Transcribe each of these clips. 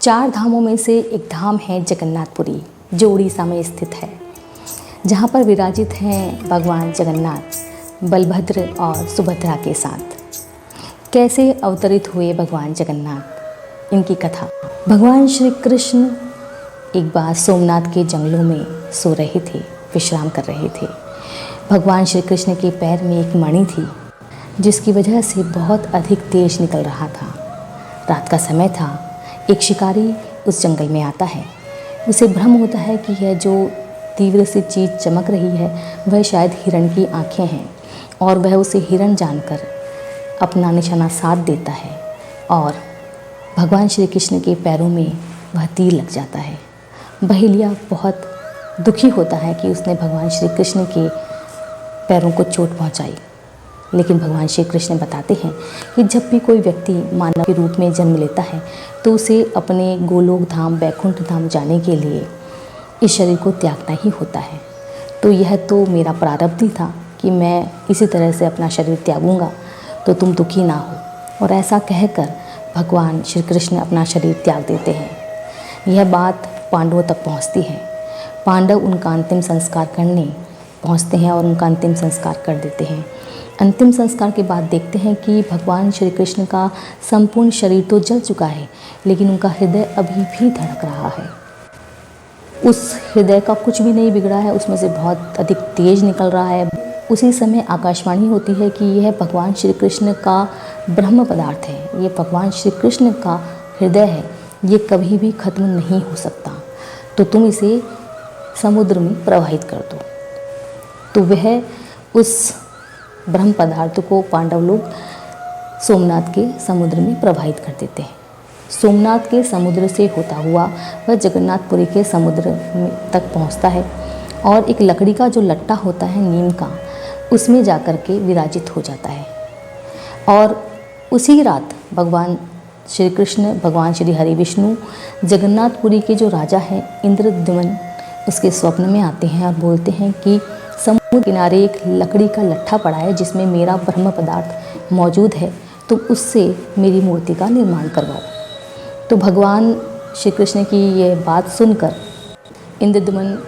चार धामों में से एक धाम है जगन्नाथपुरी, जो उड़ीसा में स्थित है, जहाँ पर विराजित हैं भगवान जगन्नाथ बलभद्र और सुभद्रा के साथ। कैसे अवतरित हुए भगवान जगन्नाथ, इनकी कथा। भगवान श्री कृष्ण एक बार सोमनाथ के जंगलों में सो रहे थे, विश्राम कर रहे थे। भगवान श्री कृष्ण के पैर में एक मणि थी, जिसकी वजह से बहुत अधिक तेज निकल रहा था। रात का समय था। एक शिकारी उस जंगल में आता है। उसे भ्रम होता है कि यह जो तीव्र सी चीज़ चमक रही है वह शायद हिरण की आँखें हैं, और वह उसे हिरण जानकर अपना निशाना साध देता है और भगवान श्री कृष्ण के पैरों में वह तीर लग जाता है। बहेलिया बहुत दुखी होता है कि उसने भगवान श्री कृष्ण के पैरों को चोट पहुंचाई, लेकिन भगवान श्री कृष्ण बताते हैं कि जब भी कोई व्यक्ति मानव के रूप में जन्म लेता है तो उसे अपने गोलोक धाम, वैकुंठ धाम जाने के लिए इस शरीर को त्यागना ही होता है। तो यह तो मेरा प्रारब्ध ही था कि मैं इसी तरह से अपना शरीर त्यागूंगा, तो तुम दुखी ना हो। और ऐसा कहकर भगवान श्री कृष्ण अपना शरीर त्याग देते हैं। यह बात पांडवों तक पहुंचती है। पांडव उनका अंतिम संस्कार करने पहुंचते हैं और उनका अंतिम संस्कार कर देते हैं। अंतिम संस्कार के बाद देखते हैं कि भगवान श्री कृष्ण का संपूर्ण शरीर तो जल चुका है, लेकिन उनका हृदय अभी भी धड़क रहा है। उस हृदय का कुछ भी नहीं बिगड़ा है, उसमें से बहुत अधिक तेज निकल रहा है। उसी समय आकाशवाणी होती है कि यह भगवान श्री कृष्ण का ब्रह्म पदार्थ है, ये भगवान श्री कृष्ण का हृदय है, ये कभी भी खत्म नहीं हो सकता, तो तुम इसे समुद्र में प्रवाहित कर दो। तो वह उस ब्रह्म पदार्थ को पांडव लोग सोमनाथ के समुद्र में प्रवाहित कर देते हैं। सोमनाथ के समुद्र से होता हुआ वह जगन्नाथपुरी के समुद्र तक पहुंचता है और एक लकड़ी का जो लट्टा होता है नीम का, उसमें जाकर के विराजित हो जाता है। और उसी रात भगवान श्री कृष्ण, भगवान श्री हरि विष्णु जगन्नाथपुरी के जो राजा हैं इंद्रद्युम्न, उसके स्वप्न में आते हैं और बोलते हैं कि समुद्र किनारे एक लकड़ी का लट्ठा पड़ा है जिसमें मेरा ब्रह्म पदार्थ मौजूद है, तुम उससे मेरी मूर्ति का निर्माण करवाओ। तो भगवान श्री कृष्ण की ये बात सुनकर इंद्रद्युम्न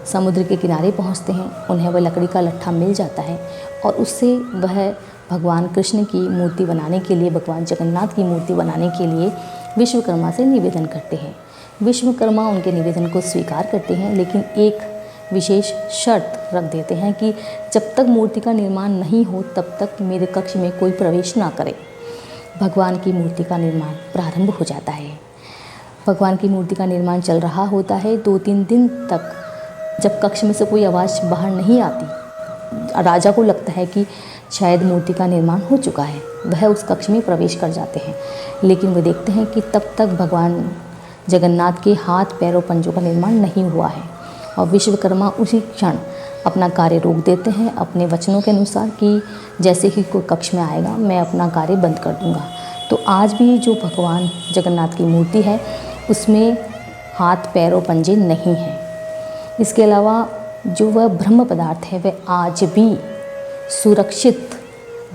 समुद्र के किनारे पहुंचते हैं। उन्हें वह लकड़ी का लट्ठा मिल जाता है और उससे वह भगवान कृष्ण की मूर्ति बनाने के लिए, भगवान जगन्नाथ की मूर्ति बनाने के लिए विश्वकर्मा से निवेदन करते हैं। विश्वकर्मा उनके निवेदन को स्वीकार करते हैं, लेकिन एक विशेष शर्त रख देते हैं कि जब तक मूर्ति का निर्माण नहीं हो तब तक मेरे कक्ष में कोई प्रवेश ना करे। भगवान की मूर्ति का निर्माण प्रारंभ हो जाता है। भगवान की मूर्ति का निर्माण चल रहा होता है 2-3 दिन तक। जब कक्ष में से कोई आवाज़ बाहर नहीं आती, राजा को लगता है कि शायद मूर्ति का निर्माण हो चुका है। वह उस कक्ष में प्रवेश कर जाते हैं, लेकिन वे देखते हैं कि तब तक भगवान जगन्नाथ के हाथ, पैरों, पंजों का निर्माण नहीं हुआ है। और विश्वकर्मा उसी क्षण अपना कार्य रोक देते हैं अपने वचनों के अनुसार कि जैसे ही कोई कक्ष में आएगा मैं अपना कार्य बंद कर दूंगा। तो आज भी जो भगवान जगन्नाथ की मूर्ति है उसमें हाथ, पैर और पंजे नहीं हैं। इसके अलावा जो वह ब्रह्म पदार्थ है वह आज भी सुरक्षित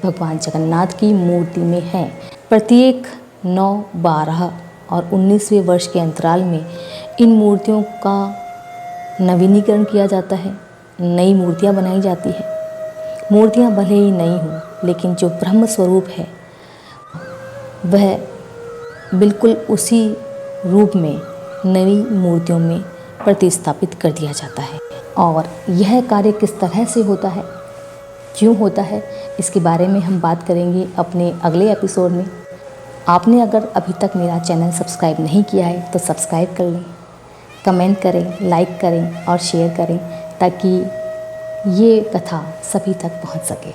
भगवान जगन्नाथ की मूर्ति में है। प्रत्येक 9, 12 और 19वें वर्ष के अंतराल में इन मूर्तियों का नवीनीकरण किया जाता है, नई मूर्तियाँ बनाई जाती है। मूर्तियाँ भले ही नई हों, लेकिन जो ब्रह्म स्वरूप है वह बिल्कुल उसी रूप में नई मूर्तियों में प्रतिस्थापित कर दिया जाता है। और यह कार्य किस तरह से होता है, क्यों होता है, इसके बारे में हम बात करेंगे अपने अगले एपिसोड में। आपने अगर अभी तक मेरा चैनल सब्सक्राइब नहीं किया है तो सब्सक्राइब कर लें, कमेंट करें, लाइक करें और शेयर करें, ताकि ये कथा सभी तक पहुंच सके।